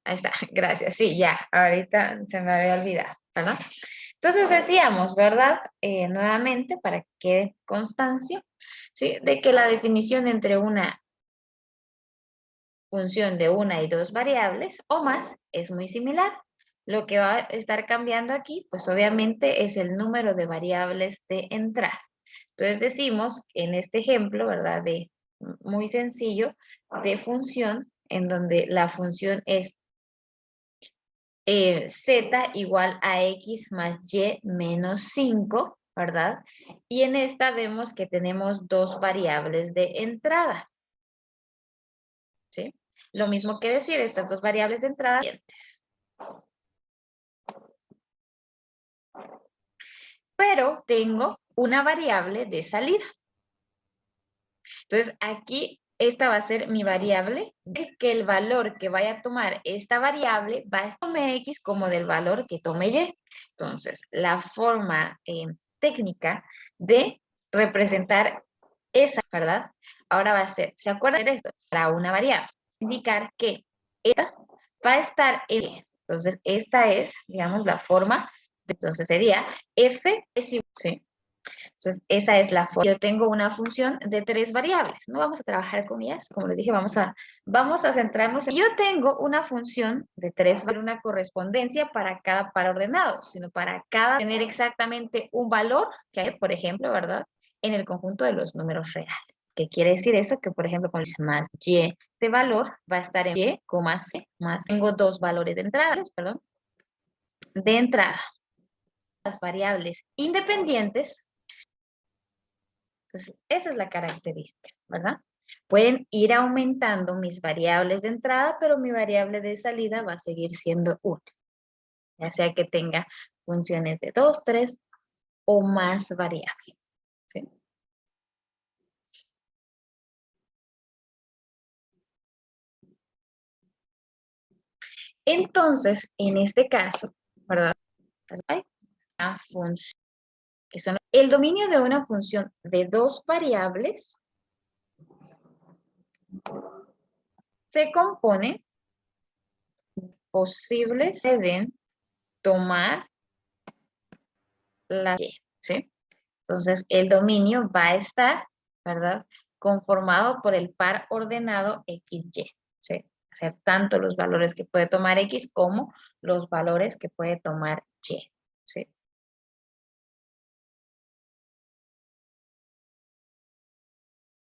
Ahí está, gracias. Sí, ya, ahorita se me había olvidado, ¿verdad? Entonces decíamos, ¿verdad? Nuevamente, para que quede constancia, ¿sí? De que la definición entre una función de una y dos variables o más es muy similar. Lo que va a estar cambiando aquí, pues obviamente es el número de variables de entrada. Entonces decimos, en este ejemplo, ¿verdad? De muy sencillo, de función, en donde la función es z igual a x más y menos 5, ¿verdad? Y en esta vemos que tenemos dos variables de entrada, ¿sí? Lo mismo que decir, estas dos variables de entrada siguientes. Pero tengo una variable de salida. Entonces, aquí esta va a ser mi variable, que el valor que vaya a tomar esta variable va a tomar x como del valor que tome y. Entonces, la forma técnica de representar esa, ¿verdad? Ahora va a ser, ¿se acuerdan de esto? Para una variable, indicar que esta va a estar en y. Entonces, esta es, digamos, la forma, entonces sería f es igual, ¿sí? Entonces, esa es la forma. Yo tengo una función de 3 variables. No vamos a trabajar con ellas. Como les dije, vamos a centrarnos en... Yo tengo una función de 3 variables, una correspondencia para cada par ordenado, sino para cada tener exactamente un valor que hay, por ejemplo, ¿verdad? En el conjunto de los números reales. ¿Qué quiere decir eso? Que, por ejemplo, con el más y de valor va a estar en y, c, más tengo dos valores de entrada, perdón, de entrada. Las variables independientes. Entonces, esa es la característica, ¿verdad? Pueden ir aumentando mis variables de entrada, pero mi variable de salida va a seguir siendo 1. Ya sea que tenga funciones de 2, 3 o más variables, ¿sí? Entonces, en este caso, ¿verdad? Hay una función, que son el dominio de una función de 2 variables se compone posibles pueden tomar la y, ¿sí? Entonces, el dominio va a estar, ¿verdad? Conformado por el par ordenado XY, ¿sí? O sea, tanto los valores que puede tomar X como los valores que puede tomar Y, ¿sí?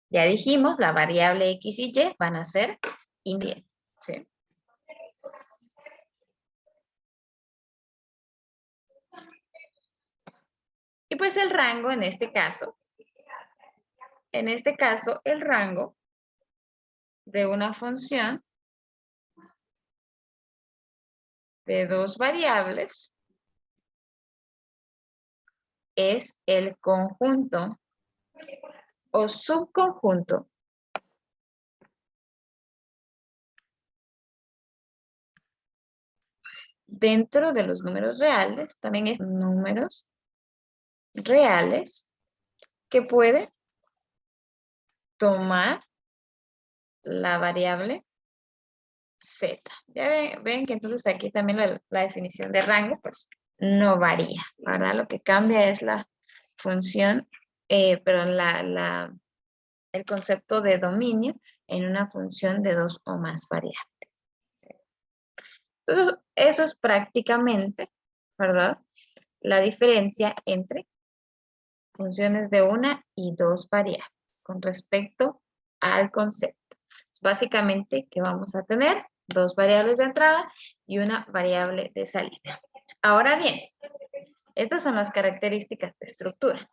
Ya dijimos, la variable X y Y van a ser independientes, ¿sí? Y pues el rango en este caso, el rango de una función de 2 variables es el conjunto o subconjunto dentro de los números reales, también es números reales que puede tomar la variable z. Ya ven que entonces aquí también la definición de rango pues no varía, ¿verdad? Lo que cambia es la función, perdón, el concepto de dominio en una función de 2 o más variables. Entonces, eso es prácticamente, ¿verdad? La diferencia entre funciones de una y 2 variables con respecto al concepto. Básicamente que vamos a tener 2 variables de entrada y una variable de salida. Ahora bien, estas son las características de estructura.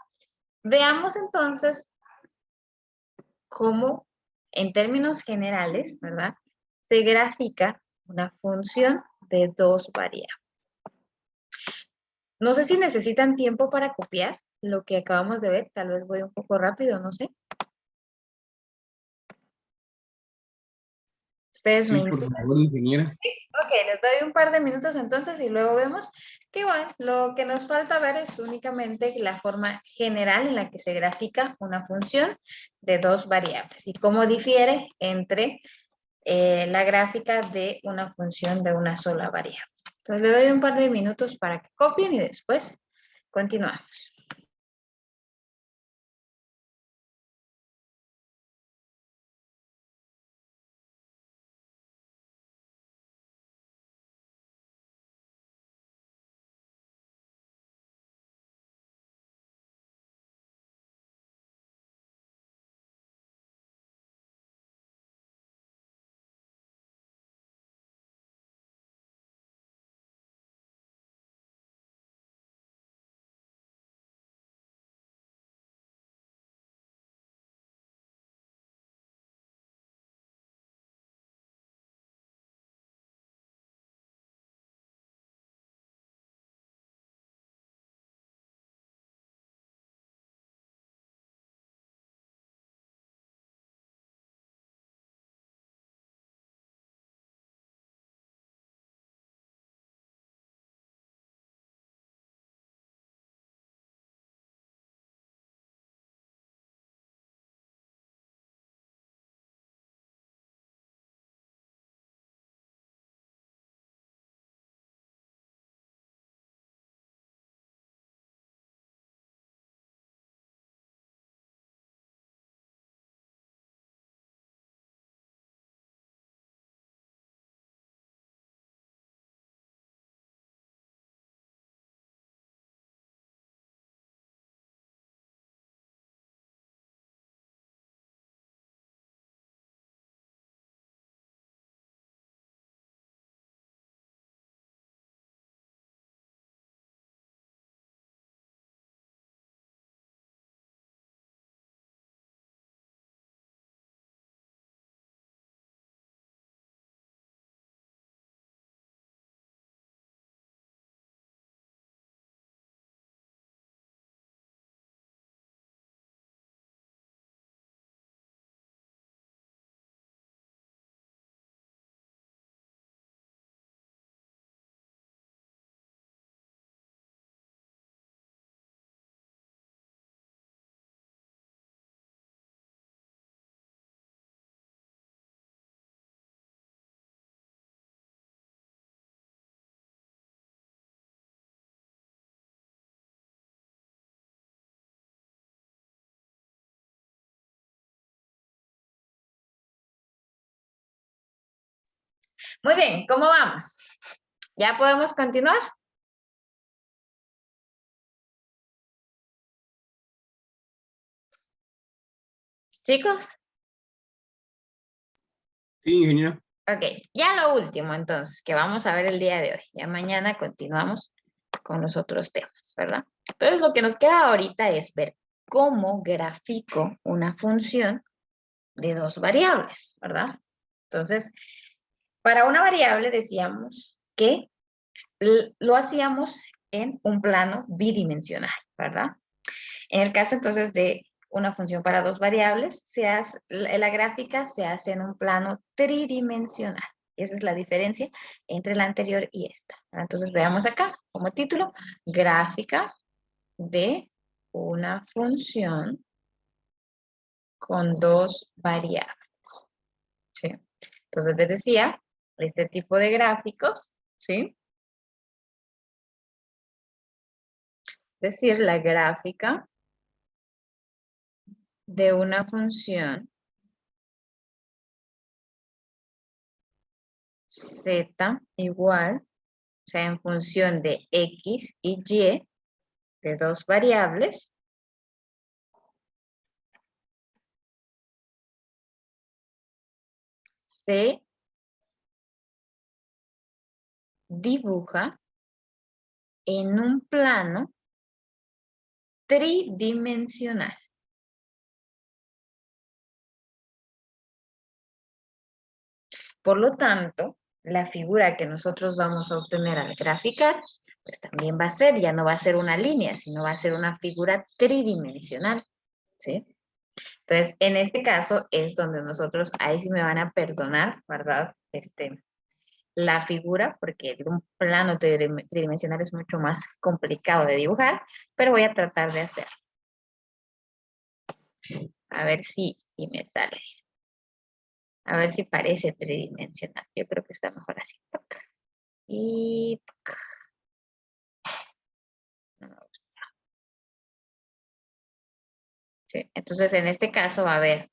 Veamos entonces cómo, en términos generales, ¿verdad? Se grafica una función de 2 variables. No sé si necesitan tiempo para copiar lo que acabamos de ver. Tal vez voy un poco rápido, no sé. Ustedes Sí, me por indican. favor, ingeniera. Ok, les doy un par de minutos entonces y luego vemos que igual lo que nos falta ver es únicamente la forma general en la que se grafica una función de 2 variables y cómo difiere entre la gráfica de una función de una sola variable. Entonces le doy un par de minutos para que copien y después continuamos. Muy bien, ¿cómo vamos? ¿Ya podemos continuar? Chicos, Sí, ingeniero. ok, ya lo último entonces, que vamos a ver el día de hoy. Ya mañana continuamos con los otros temas, ¿verdad? Entonces lo que nos queda ahorita es ver cómo grafico una función de dos variables, ¿verdad? Entonces, para una variable decíamos que lo hacíamos en un plano bidimensional, ¿verdad? En el caso entonces de una función para dos variables, la gráfica se hace en un plano tridimensional. Esa es la diferencia entre la anterior y esta. Entonces veamos acá como título, gráfica de una función con dos variables. ¿Sí? Entonces les decía, este tipo de gráficos, ¿sí? Es decir, la gráfica de una función z igual, o sea, en función de x y y de dos variables, se dibuja en un plano tridimensional. Por lo tanto, la figura que nosotros vamos a obtener al graficar, pues también va a ser, ya no va a ser una línea, sino va a ser una figura tridimensional, ¿sí? Entonces, en este caso es donde nosotros, ahí sí me van a perdonar, ¿verdad? La figura, porque un plano tridimensional es mucho más complicado de dibujar, pero voy a tratar de hacer. A ver si me sale. A ver si parece tridimensional. Yo creo que está mejor así. Y no me gusta. Sí, entonces, en este caso va a haber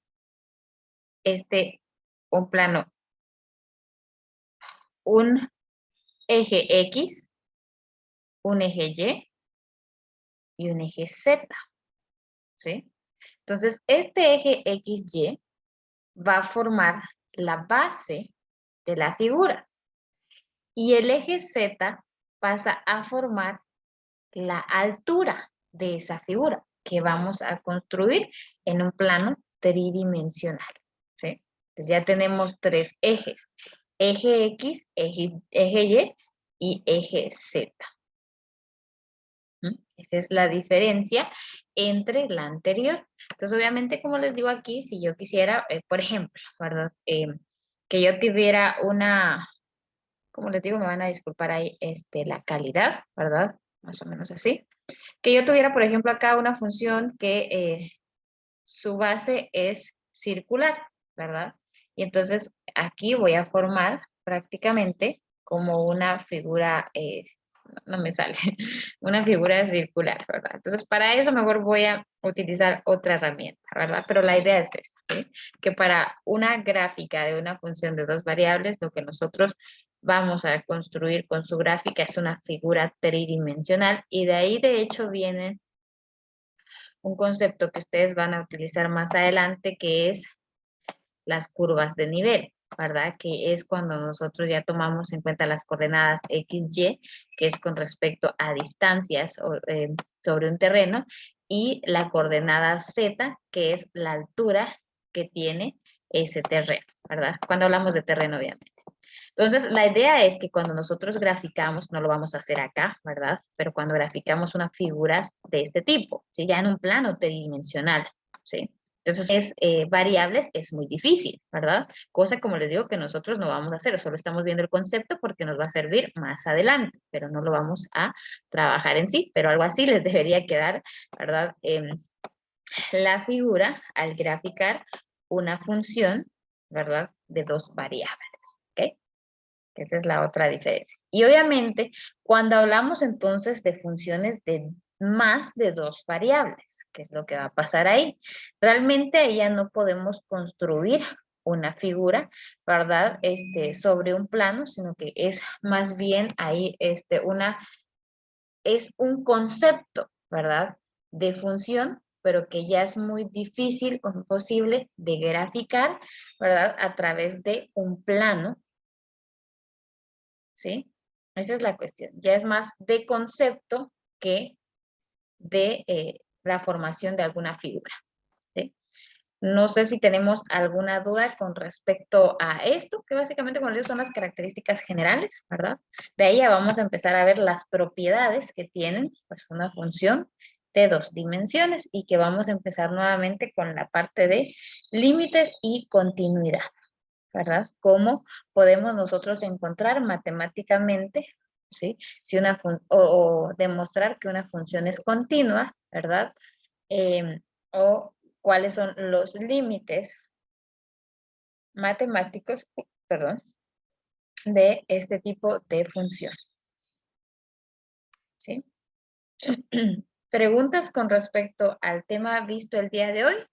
un plano, un eje X, un eje y un eje Z, ¿sí? Entonces, este eje XY va a formar la base de la figura y el eje Z pasa a formar la altura de esa figura que vamos a construir en un plano tridimensional, ¿sí? Entonces ya tenemos tres ejes, eje X, eje Y eje Z. Esa es la diferencia entre la anterior. Entonces, obviamente, como les digo aquí, si yo quisiera, por ejemplo, ¿verdad? Que yo tuviera una, como les digo, me van a disculpar ahí, la calidad, ¿verdad? Más o menos así. Que yo tuviera, por ejemplo, acá una función que su base es circular, ¿verdad? Y entonces aquí voy a formar prácticamente como una figura, no me sale, una figura circular, ¿verdad? Entonces para eso mejor voy a utilizar otra herramienta, ¿verdad? Pero la idea es esa, ¿sí? Que para una gráfica de una función de dos variables, lo que nosotros vamos a construir con su gráfica es una figura tridimensional y de ahí de hecho vienen un concepto que ustedes van a utilizar más adelante, que es las curvas de nivel, ¿verdad? Que es cuando nosotros ya tomamos en cuenta las coordenadas X, Y, que es con respecto a distancias sobre un terreno, y la coordenada Z, que es la altura que tiene ese terreno, ¿verdad? Cuando hablamos de terreno, obviamente. Entonces, la idea es que cuando nosotros graficamos, no lo vamos a hacer acá, ¿verdad? Pero cuando graficamos unas figuras de este tipo, ¿sí? Ya en un plano tridimensional, ¿sí? Entonces, variables es muy difícil, ¿verdad? Cosa como les digo que nosotros no vamos a hacer, solo estamos viendo el concepto porque nos va a servir más adelante, pero no lo vamos a trabajar en sí, pero algo así les debería quedar, ¿verdad? La figura al graficar una función, ¿verdad? De dos variables, ¿ok? Esa es la otra diferencia. Y obviamente, cuando hablamos entonces de funciones de más de dos variables, ¿qué es lo que va a pasar ahí? Realmente ahí ya no podemos construir una figura, ¿verdad? Sobre un plano, sino que es más bien ahí es un concepto, ¿verdad? De función, pero que ya es muy difícil o imposible de graficar, ¿verdad? A través de un plano, ¿sí? Esa es la cuestión. Ya es más de concepto que de la formación de alguna figura, ¿sí? No sé si tenemos alguna duda con respecto a esto, que básicamente, como les digo, son las características generales, ¿verdad? De ahí ya vamos a empezar a ver las propiedades que tienen, pues, una función de dos dimensiones y que vamos a empezar nuevamente con la parte de límites y continuidad, ¿verdad? ¿Cómo podemos nosotros encontrar matemáticamente, ¿sí? Si o demostrar que una función es continua, ¿verdad? O cuáles son los límites matemáticos, perdón, de este tipo de función, ¿sí? ¿Preguntas con respecto al tema visto el día de hoy?